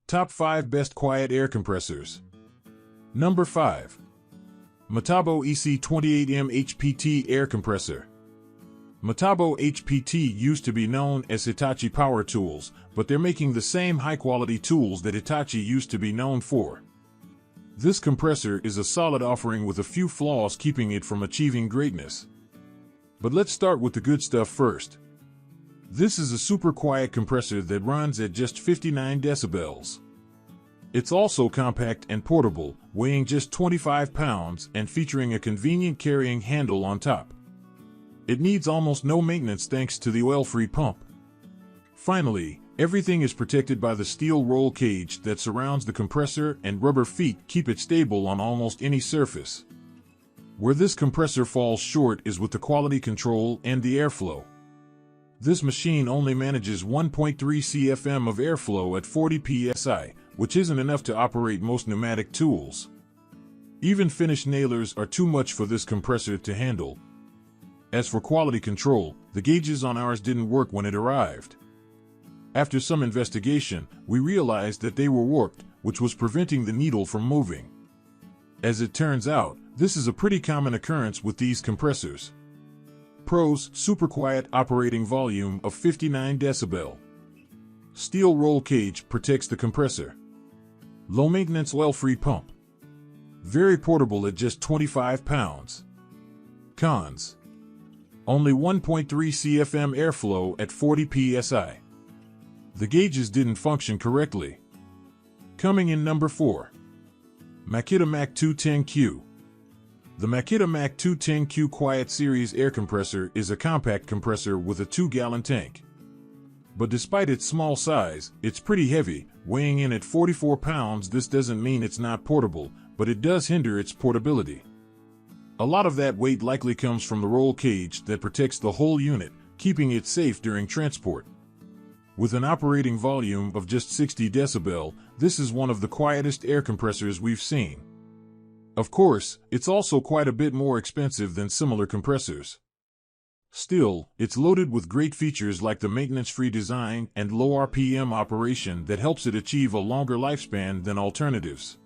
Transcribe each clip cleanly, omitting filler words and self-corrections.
Top 5 Best Quiet Air Compressors. Number 5. Metabo EC28M HPT Air Compressor. Metabo HPT used to be known as Hitachi Power Tools, but they're making the same high-quality tools that Hitachi used to be known for. This compressor is a solid offering with a few flaws keeping it from achieving greatness. But let's start with the good stuff first. This is a super quiet compressor that runs at just 59 decibels. It's also compact and portable, weighing just 25 pounds and featuring a convenient carrying handle on top. It needs almost no maintenance thanks to the oil-free pump. Finally, everything is protected by the steel roll cage that surrounds the compressor, and rubber feet keep it stable on almost any surface. Where this compressor falls short is with the quality control and the airflow. This machine only manages 1.3 CFM of airflow at 40 psi, which isn't enough to operate most pneumatic tools. Even finished nailers are too much for this compressor to handle. As for quality control, the gauges on ours didn't work when it arrived. After some investigation, we realized that they were warped, which was preventing the needle from moving. As it turns out, this is a pretty common occurrence with these compressors. Pros: super quiet operating volume of 59 decibel. Steel roll cage protects the compressor. Low maintenance oil-free pump. Very portable at just 25 pounds. Cons: only 1.3 CFM airflow at 40 psi. The gauges didn't function correctly. Coming in number 4. Makita MAC210Q. The Makita MAC210Q Quiet Series air compressor is a compact compressor with a 2-gallon tank. But despite its small size, it's pretty heavy, weighing in at 44 pounds. This doesn't mean it's not portable, but it does hinder its portability. A lot of that weight likely comes from the roll cage that protects the whole unit, keeping it safe during transport. With an operating volume of just 60 decibel, this is one of the quietest air compressors we've seen. Of course, it's also quite a bit more expensive than similar compressors. Still, it's loaded with great features like the maintenance-free design and low RPM operation that helps it achieve a longer lifespan than alternatives.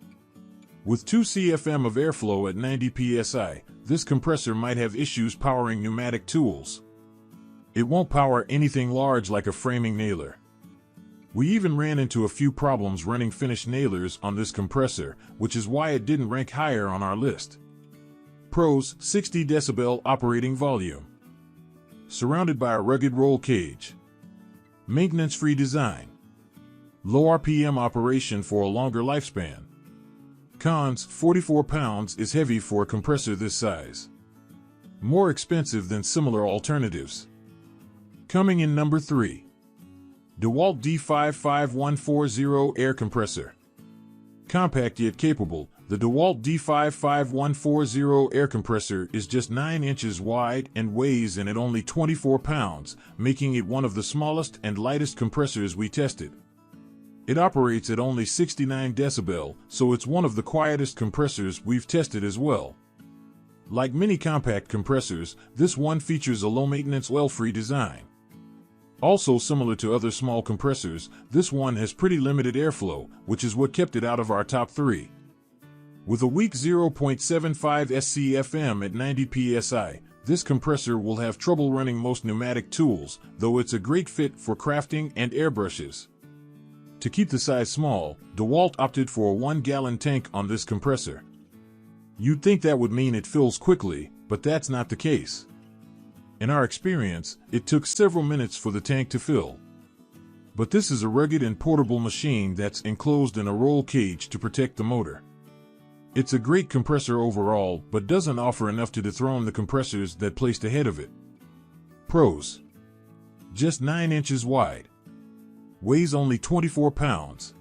With 2 CFM of airflow at 90 psi, this compressor might have issues powering pneumatic tools. It won't power anything large like a framing nailer. We even ran into a few problems running finished nailers on this compressor, which is why it didn't rank higher on our list. Pros: 60 decibel operating volume. Surrounded by a rugged roll cage. Maintenance-free design. Low RPM operation for a longer lifespan. Cons: 44 pounds is heavy for a compressor this size. More expensive than similar alternatives. Coming in number 3. DEWALT D55140 Air Compressor. Compact yet capable, the DEWALT D55140 air compressor is just 9 inches wide and weighs in at only 24 pounds, making it one of the smallest and lightest compressors we tested. It operates at only 69 decibel, so it's one of the quietest compressors we've tested as well. Like many compact compressors, this one features a low-maintenance oil-free design. Also similar to other small compressors, this one has pretty limited airflow, which is what kept it out of our top 3. With a weak 0.75 SCFM at 90 psi, this compressor will have trouble running most pneumatic tools, though it's a great fit for crafting and airbrushes. To keep the size small, DEWALT opted for a 1-gallon tank on this compressor. You'd think that would mean it fills quickly, but that's not the case. In our experience, it took several minutes for the tank to fill. But this is a rugged and portable machine that's enclosed in a roll cage to protect the motor. It's a great compressor overall, but doesn't offer enough to dethrone the compressors that placed ahead of it. Pros: just 9 inches wide. Weighs only 24 pounds.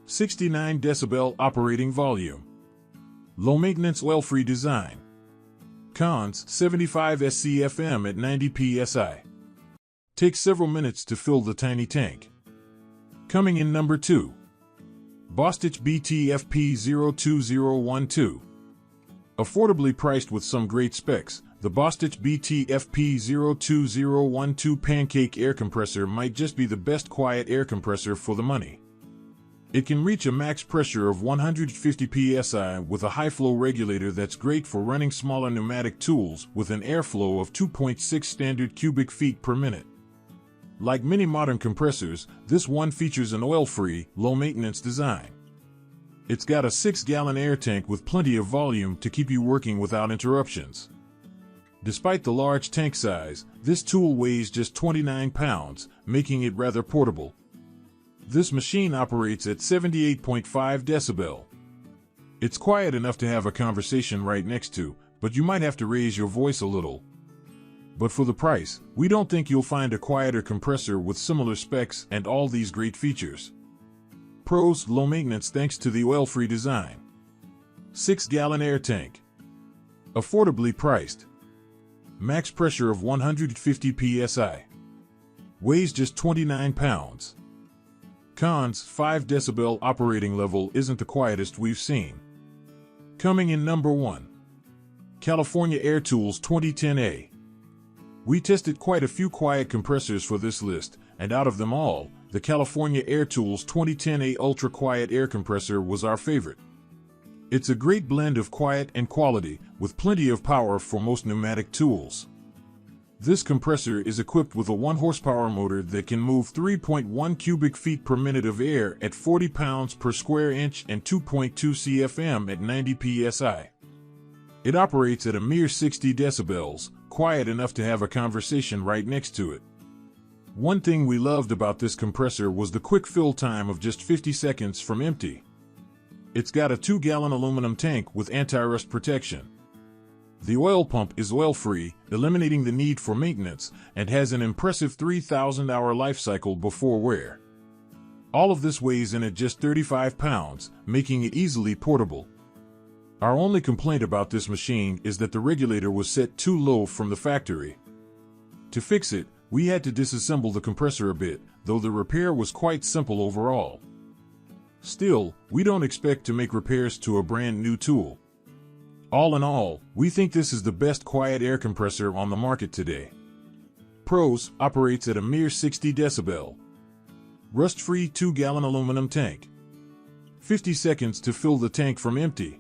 69 decibel operating volume. Low maintenance oil-free design. Cons: 75 SCFM at 90 psi. Takes several minutes to fill the tiny tank. Coming in number 2. BOSTITCH BTFP02012. Affordably priced with some great specs, the BOSTITCH BTFP02012 pancake air compressor might just be the best quiet air compressor for the money. It can reach a max pressure of 150 psi with a high flow regulator that's great for running smaller pneumatic tools with an airflow of 2.6 standard cubic feet per minute. Like many modern compressors, this one features an oil-free, low-maintenance design. It's got a 6-gallon air tank with plenty of volume to keep you working without interruptions. Despite the large tank size, this tool weighs just 29 pounds, making it rather portable. This machine operates at 78.5 decibel. It's quiet enough to have a conversation right next to, but you might have to raise your voice a little. But for the price, we don't think you'll find a quieter compressor with similar specs and all these great features. Pros: low maintenance thanks to the oil-free design. 6-gallon air tank. Affordably priced. Max pressure of 150 psi. Weighs just 29 pounds. Cons: 5 decibel operating level isn't the quietest we've seen. Coming in number 1. California Air Tools 2010A. We tested quite a few quiet compressors for this list, and out of them all, the California Air Tools 2010A Ultra Quiet Air Compressor was our favorite. It's a great blend of quiet and quality, with plenty of power for most pneumatic tools. This compressor is equipped with a 1 horsepower motor that can move 3.1 cubic feet per minute of air at 40 pounds per square inch and 2.2 CFM at 90 psi. It operates at a mere 60 decibels, quiet enough to have a conversation right next to it. One thing we loved about this compressor was the quick fill time of just 50 seconds from empty. It's got a 2-gallon aluminum tank with anti-rust protection. The oil pump is oil-free, eliminating the need for maintenance, and has an impressive 3,000-hour life cycle before wear. All of this weighs in at just 35 pounds, making it easily portable. Our only complaint about this machine is that the regulator was set too low from the factory. To fix it, we had to disassemble the compressor a bit, though the repair was quite simple overall. Still, we don't expect to make repairs to a brand new tool. All in all, we think this is the best quiet air compressor on the market today. Pros: operates at a mere 60 decibel. Rust-free 2-gallon aluminum tank. 50 seconds to fill the tank from empty.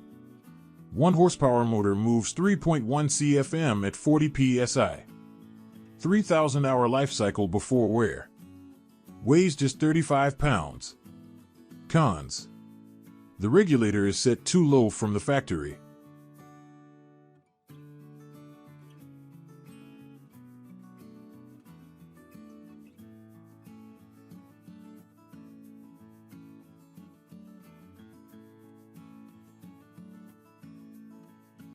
1 horsepower motor moves 3.1 CFM at 40 psi. 3,000-hour life cycle before wear. Weighs just 35 pounds. Cons: the regulator is set too low from the factory.